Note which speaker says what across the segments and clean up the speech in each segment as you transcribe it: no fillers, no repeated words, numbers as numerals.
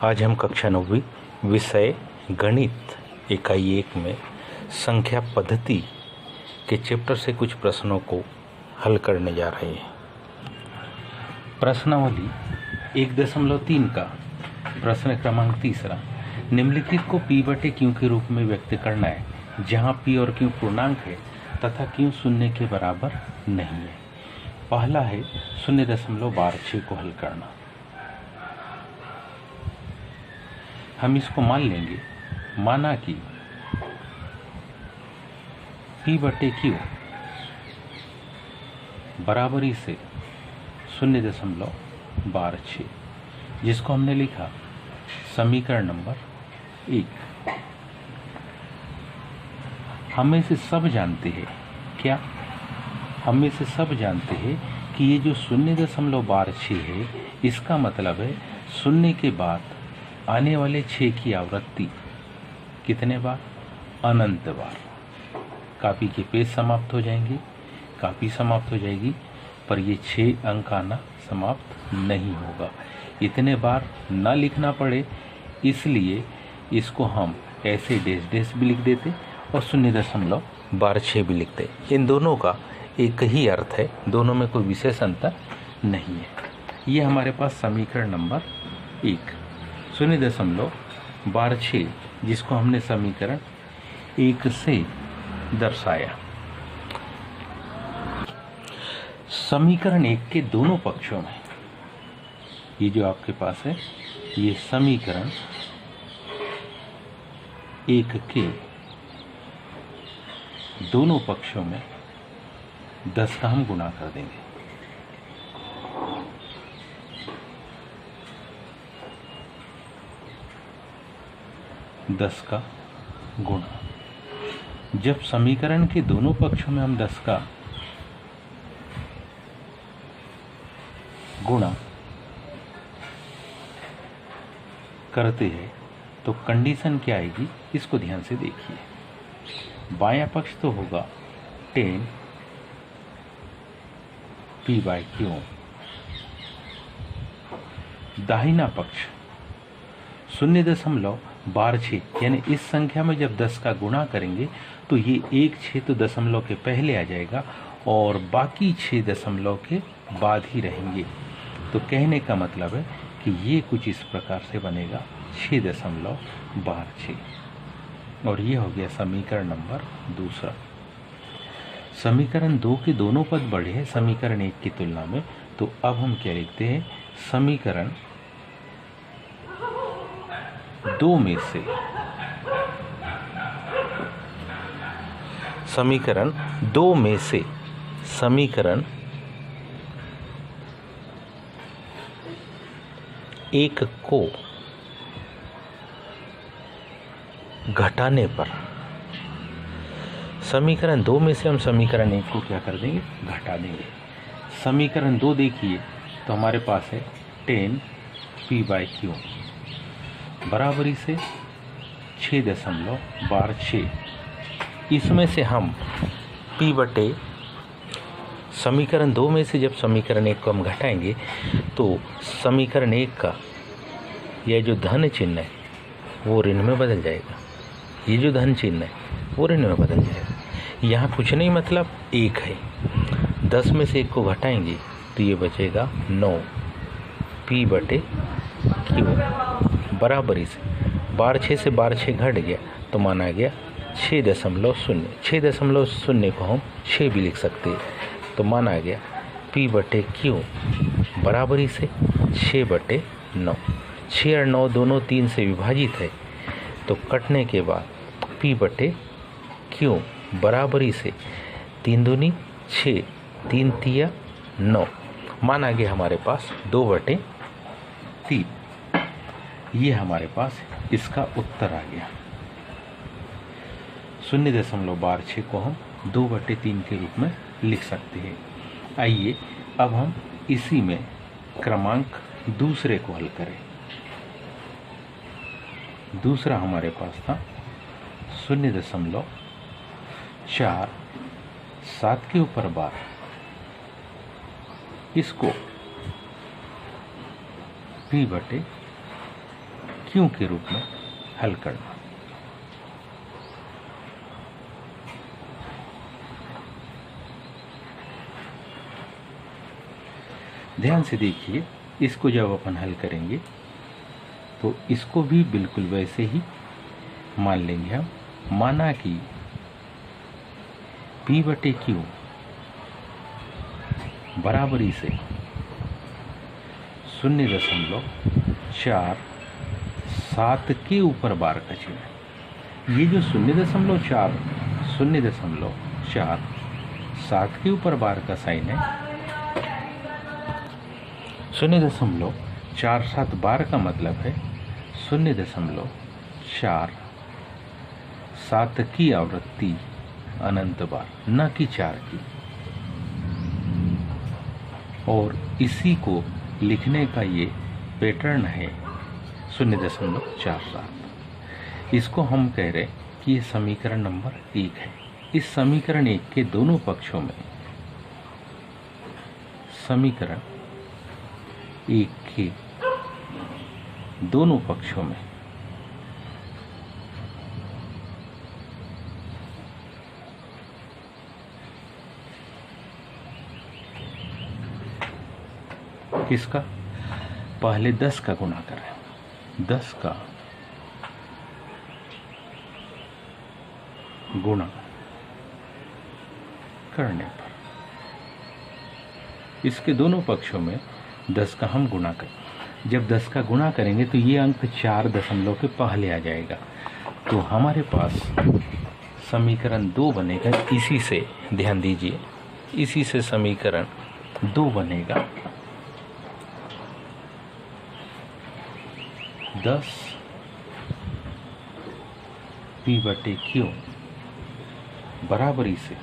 Speaker 1: आज हम कक्षा 9वीं विषय गणित इकाई 1 में संख्या पद्धति के चैप्टर से कुछ प्रश्नों को हल करने जा रहे हैं। प्रश्नावली 1.3 का प्रश्न क्रमांक 3 निम्नलिखित को p/q के रूप में व्यक्त करना है, जहां p और q पूर्णांक है तथा q शून्य के बराबर नहीं है। पहला है 0.126 को हल करना। हम इसको मान लेंगे, माना कि p/q बराबरी से 0.12, जिसको हमने लिखा समीकरण नंबर 1। हमें से सब जानते हैं, क्या हमें से सब जानते हैं कि ये जो 0.12 है, इसका मतलब है शून्य के बाद आने वाले 6 की आवृत्ति कितने बार? अनंत बार। कापी के पेज समाप्त हो जाएंगे, कापी समाप्त हो जाएगी, पर ये 6 अंक आना समाप्त नहीं होगा। इतने बार ना लिखना पड़े, इसलिए इसको हम ऐसे डैश डैश भी लिख देते और 0.12 भी लिखते। इन दोनों का एक ही अर्थ है, दोनों में कोई विशेष अंतर नहीं है। ये हमारे पास समीकरण नंबर 1 0.12, जिसको हमने समीकरण 1 से दर्शाया। समीकरण 1 के दोनों पक्षों में, ये जो आपके पास है, ये समीकरण 1 के दोनों पक्षों में 10 का हम गुणा कर देंगे। दस का गुणा, जब समीकरण के दोनों पक्षों में हम 10 का गुणा करते हैं तो कंडीशन क्या आएगी, इसको ध्यान से देखिए। बायां पक्ष तो होगा 10 p/q, दाहिना पक्ष 0.12, यानी इस संख्या में जब 10 का गुणा करेंगे तो ये 1 6 तो दशमलव के पहले आ जाएगा और बाकी 6 दशमलव के बाद ही रहेंगे। तो कहने का मतलब है कि ये कुछ इस प्रकार से बनेगा 6.12, और ये हो गया समीकरण नंबर 2। समीकरण 2 के दोनों पद बड़े हैं समीकरण 1 की तुलना में, तो अब हम क्या लिखते हैं, समीकरण 2 में से समीकरण 1 को घटाने पर, समीकरण 2 में से हम समीकरण 1 को क्या कर देंगे, घटा देंगे। समीकरण 2 देखिए तो हमारे पास है 10 p/q बराबरी से 6.12। इसमें से हम समीकरण 2 में से जब समीकरण 1 को हम घटाएंगे तो समीकरण 1 का यह जो धन चिन्ह है वो ऋण में बदल जाएगा, ये जो धन चिन्ह है वो ऋण में बदल जाएगा। यहाँ कुछ नहीं, मतलब 1 है। 10 में से 1 को घटाएंगे तो ये बचेगा 9 p/q बराबरी से 12 से 12 घट गया तो माना गया 6.0। 6.0 को हम 6 भी लिख सकते हैं, तो माना गया p/q बराबरी से 6/9। 6 और 9 दोनों 3 से विभाजित है, तो कटने के बाद p/q बराबरी से 3 दूनी 6, 3 तिया 9, माना गया हमारे पास 2/3। ये हमारे पास इसका उत्तर आ गया। 0.12 को हम 2/3 के रूप में लिख सकते हैं। आइए अब हम इसी में क्रमांक दूसरे को हल करें। दूसरा हमारे पास था 0.4, 7 के ऊपर 12, इसको p/2 क्यों के रूप में हल करना। ध्यान से देखिए, इसको जब अपन हल करेंगे तो इसको भी बिल्कुल वैसे ही मान लेंगे हम। माना कि P/Q बराबरी से 0.47 के ऊपर बार का चिन्ह। ये जो 0.47 के ऊपर बार का साइन है, 0.47 बार का मतलब है 0.47 की आवृत्ति अनंत बार, न कि 4 की। और इसी को लिखने का ये पैटर्न है 0.47। इसको हम कह रहे कि ये समीकरण नंबर 1 है। इस समीकरण 1 के दोनों पक्षों में, समीकरण 1 के दोनों पक्षों में किसका, पहले 10 का गुणा करें। 10 का गुणा करने पर इसके दोनों पक्षों में 10 का हम गुणा करें। जब 10 का गुणा करेंगे तो ये अंक 4 दशमलव के पहले आ जाएगा। तो हमारे पास समीकरण 2 बनेगा। इसी से, ध्यान दीजिए, इसी से समीकरण 2 बनेगा। 10 P/Q बराबरी से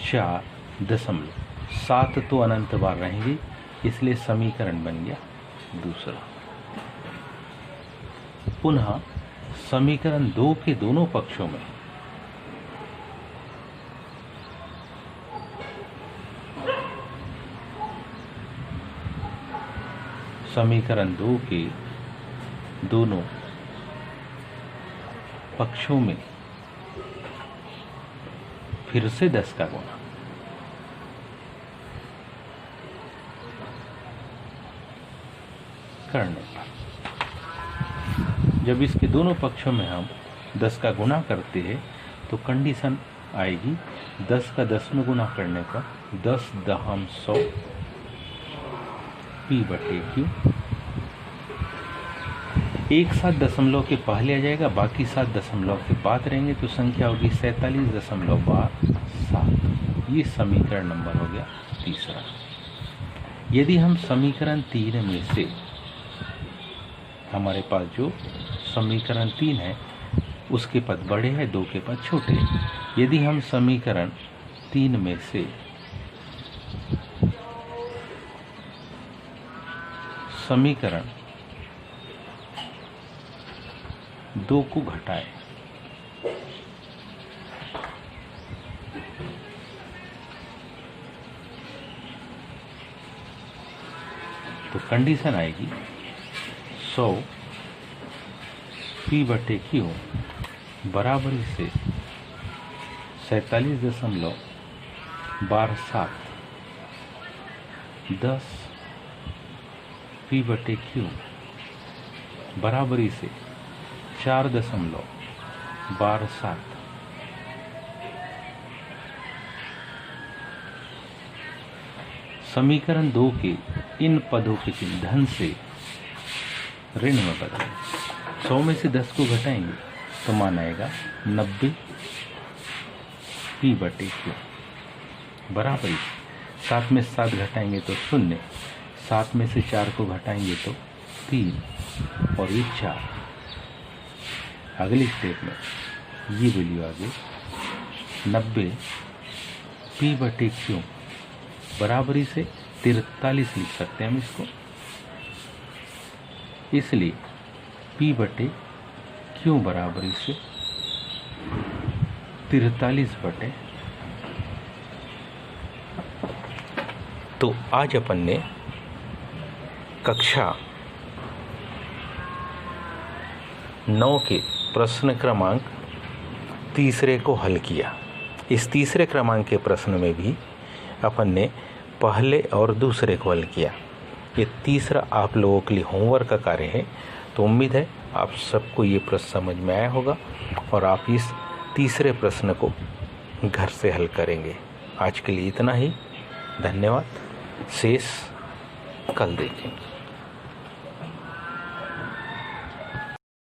Speaker 1: 4.7 तो अनंत बार रहेंगे, इसलिए समीकरण बन गया दूसरा। पुनः समीकरण 2 के दोनों पक्षों में समीकरण 2 के दोनों पक्षों में फिर से 10 का गुणा। करने पर जब इसके दोनों पक्षों में हम 10 का गुणा करते हैं तो कंडीशन आएगी 10 का 10 में गुणा करने पर 10 P/Q। एक साथ दशमलव के पहले आ जाएगा, बाकी 7 दशमलव के बाद रहेंगे, तो संख्या होगी 47.7। ये समीकरण नंबर हो गया तीसरा। यदि हम समीकरण 3 में से, हमारे पास जो समीकरण 3 है उसके पद बड़े हैं, 2 के पद छोटे हैं। यदि हम समीकरण 3 में से समीकरण 2 को घटाएं तो कंडीशन आएगी 100 P/Q बराबरी से 47.127 10 P/Q बराबरी से 4.127। समीकरण 2 के इन पदों के चिन्ह धन से ऋण में बदलें। 100 में से 10 को घटाएंगे तो मान आएगा 90 P/Q बराबरी 7 में 7 घटाएंगे तो 0, 7 में से 4 को घटाएंगे तो 3 और ये 4। अगली स्टेप में ये वैल्यू आ गई 90 P/Q बराबरी से 43 लिख सकते हैं हम इसको। इसलिए P/Q बराबरी से 43 बटे। तो आज अपन ने कक्षा 9 के प्रश्न क्रमांक तीसरे को हल किया। इस तीसरे क्रमांक के प्रश्न में भी अपन ने पहले और दूसरे को हल किया। ये तीसरा आप लोगों के लिए होमवर्क का कार्य है। तो उम्मीद है आप सबको ये प्रश्न समझ में आया होगा और आप इस तीसरे प्रश्न को घर से हल करेंगे। आज के लिए इतना ही। धन्यवाद। शेष कल देखेंगे।